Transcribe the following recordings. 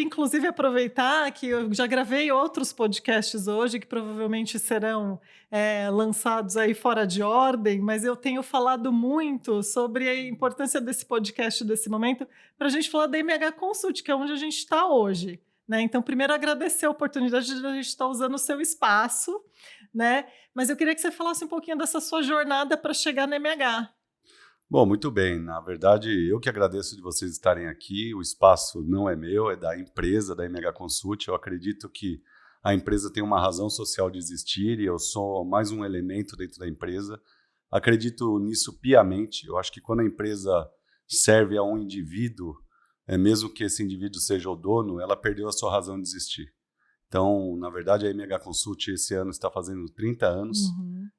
inclusive, aproveitar que eu já gravei outros podcasts hoje, que provavelmente serão lançados aí fora de ordem, mas eu tenho falado muito sobre a importância desse podcast, desse momento, para a gente falar da MH Consult, que é onde a gente está hoje. Né? Então, primeiro, agradecer a oportunidade de a gente estar usando o seu espaço, né? Mas eu queria que você falasse um pouquinho dessa sua jornada para chegar na MH. Bom, muito bem. Na verdade, eu que agradeço de vocês estarem aqui. O espaço não é meu, é da empresa, da MH Consult. Eu acredito que a empresa tem uma razão social de existir e eu sou mais um elemento dentro da empresa. Acredito nisso piamente. Eu acho que quando a empresa serve a um indivíduo, mesmo que esse indivíduo seja o dono, ela perdeu a sua razão de existir. Então, na verdade, a MH Consult esse ano está fazendo 30 anos.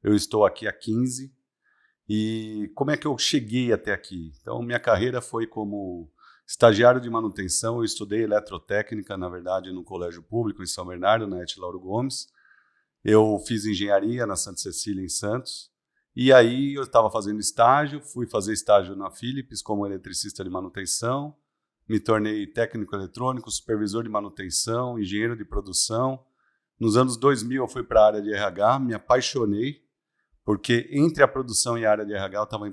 Eu estou aqui há 15. E como é que eu cheguei até aqui? Então, minha carreira foi como estagiário de manutenção. Eu estudei eletrotécnica, na verdade, no colégio público em São Bernardo, na Et Lauro Gomes. Eu fiz engenharia na Santa Cecília, em Santos. E aí eu estava fazendo estágio, fui fazer estágio na Philips como eletricista de manutenção. Me tornei técnico eletrônico, supervisor de manutenção, engenheiro de produção. Nos anos 2000 eu fui para a área de RH, me apaixonei, porque entre a produção e a área de RH eu estava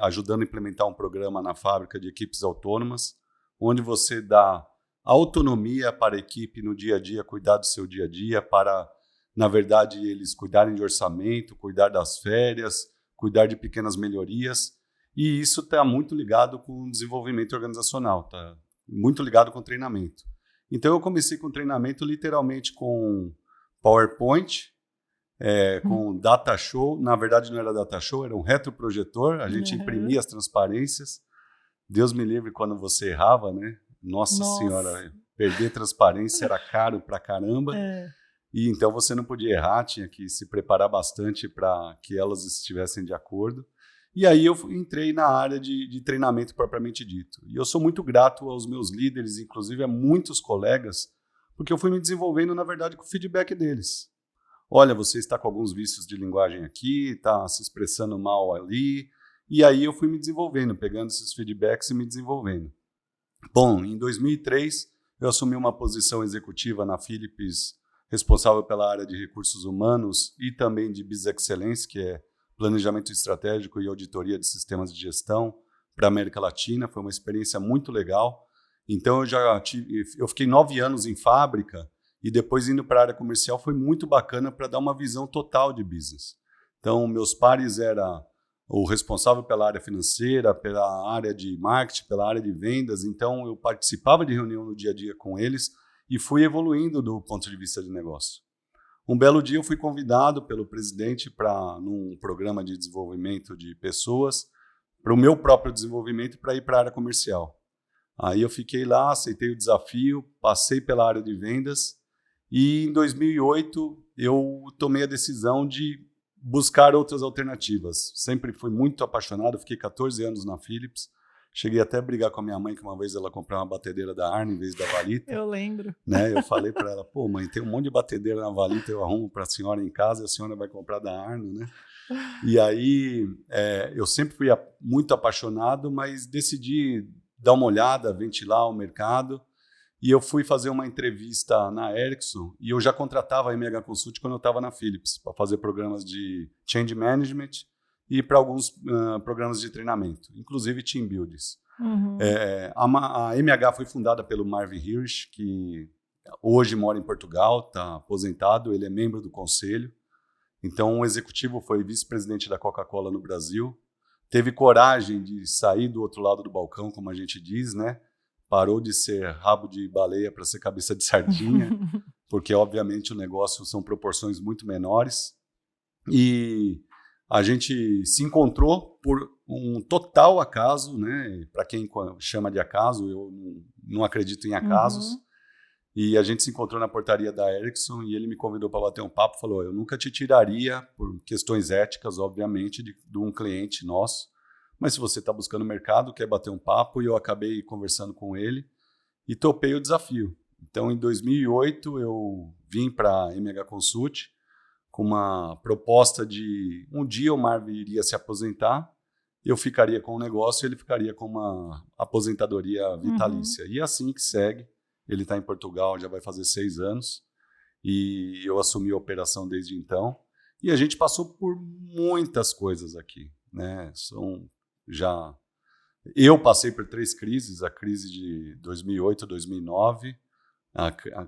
ajudando a implementar um programa na fábrica de equipes autônomas, onde você dá autonomia para a equipe no dia a dia, cuidar do seu dia a dia, para, na verdade, eles cuidarem de orçamento, cuidar das férias, cuidar de pequenas melhorias. E isso está muito ligado com o desenvolvimento organizacional, está muito ligado com o treinamento. Então eu comecei com treinamento literalmente com PowerPoint, com data show. Na verdade não era data show, era um retroprojetor, a gente imprimia as transparências. Deus me livre quando você errava, né? Nossa Senhora, perder transparência era caro pra caramba. E então você não podia errar, tinha que se preparar bastante para que elas estivessem de acordo. E aí eu entrei na área de treinamento propriamente dito. E eu sou muito grato aos meus líderes, inclusive a muitos colegas, porque eu fui me desenvolvendo, na verdade, com o feedback deles. Olha, você está com alguns vícios de linguagem aqui, está se expressando mal ali. E aí eu fui me desenvolvendo, pegando esses feedbacks e me desenvolvendo. Bom, em 2003, eu assumi uma posição executiva na Philips, responsável pela área de recursos humanos e também de Business Excellence, que é planejamento estratégico e auditoria de sistemas de gestão para a América Latina. Foi uma experiência muito legal. Então eu fiquei 9 anos em fábrica e depois indo para a área comercial foi muito bacana para dar uma visão total de business. Então meus pares eram o responsável pela área financeira, pela área de marketing, pela área de vendas. Então eu participava de reunião no dia a dia com eles e fui evoluindo do ponto de vista de negócio. Um belo dia eu fui convidado pelo presidente para num programa de desenvolvimento de pessoas, para o meu próprio desenvolvimento, para ir para a área comercial. Aí eu fiquei lá, aceitei o desafio, passei pela área de vendas e em 2008 eu tomei a decisão de buscar outras alternativas. Sempre fui muito apaixonado, fiquei 14 anos na Philips. Cheguei até a brigar com a minha mãe, que uma vez ela comprou uma batedeira da Arno em vez da Valita. Eu lembro. Né? Eu falei para ela, pô mãe, tem um monte de batedeira na Valita, eu arrumo para a senhora em casa e a senhora vai comprar da Arno, né? E aí eu sempre fui muito apaixonado, mas decidi dar uma olhada, ventilar o mercado. E eu fui fazer uma entrevista na Ericsson e eu já contratava a MH Consult quando eu estava na Philips, para fazer programas de change management e para alguns programas de treinamento, inclusive team buildings. A MH foi fundada pelo Marvin Hirsch, que hoje mora em Portugal, está aposentado, ele é membro do conselho. Então, o executivo foi vice-presidente da Coca-Cola no Brasil, teve coragem de sair do outro lado do balcão, como a gente diz, né? Parou de ser rabo de baleia para ser cabeça de sardinha, porque, obviamente, o negócio são proporções muito menores. E a gente se encontrou por um total acaso, né? Para quem chama de acaso, eu não acredito em acasos. E a gente se encontrou na portaria da Ericsson e ele me convidou para bater um papo, falou, eu nunca te tiraria, por questões éticas, obviamente, de um cliente nosso, mas se você está buscando mercado, quer bater um papo, e eu acabei conversando com ele e topei o desafio. Então, em 2008, eu vim para a MH Consult com uma proposta de um dia o Marvin iria se aposentar, eu ficaria com o negócio e ele ficaria com uma aposentadoria vitalícia. E é assim que segue. Ele está em Portugal, já vai fazer 6 anos, e eu assumi a operação desde então. E a gente passou por muitas coisas aqui, né? Eu passei por 3 crises: a crise de 2008, 2009,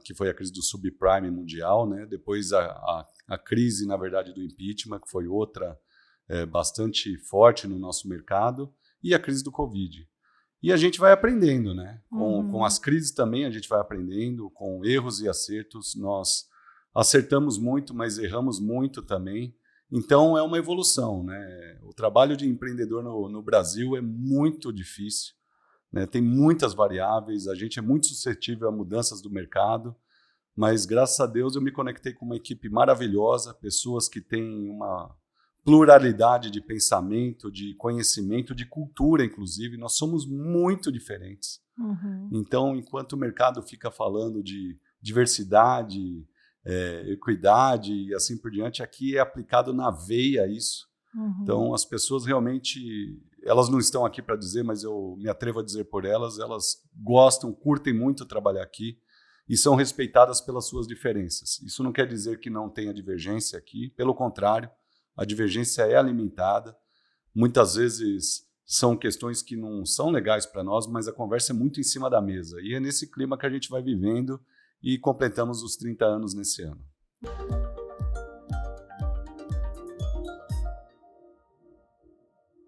que foi a crise do subprime mundial, né? Depois a crise, na verdade, do impeachment, que foi outra bastante forte no nosso mercado, e a crise do Covid. E a gente vai aprendendo, né? Com as crises também a gente vai aprendendo, com erros e acertos. Nós acertamos muito, mas erramos muito também. Então é uma evolução, né? O trabalho de empreendedor no Brasil é muito difícil, né? Tem muitas variáveis, a gente é muito suscetível a mudanças do mercado, mas graças a Deus eu me conectei com uma equipe maravilhosa, pessoas que têm uma pluralidade de pensamento, de conhecimento, de cultura, inclusive. Nós somos muito diferentes. Então, enquanto o mercado fica falando de diversidade, equidade e assim por diante, aqui é aplicado na veia isso. Então, as pessoas realmente, elas não estão aqui para dizer, mas eu me atrevo a dizer por elas, elas gostam, curtem muito trabalhar aqui e são respeitadas pelas suas diferenças. Isso não quer dizer que não tenha divergência aqui, pelo contrário, a divergência é alimentada. Muitas vezes são questões que não são legais para nós, mas a conversa é muito em cima da mesa. E é nesse clima que a gente vai vivendo e completamos os 30 anos nesse ano.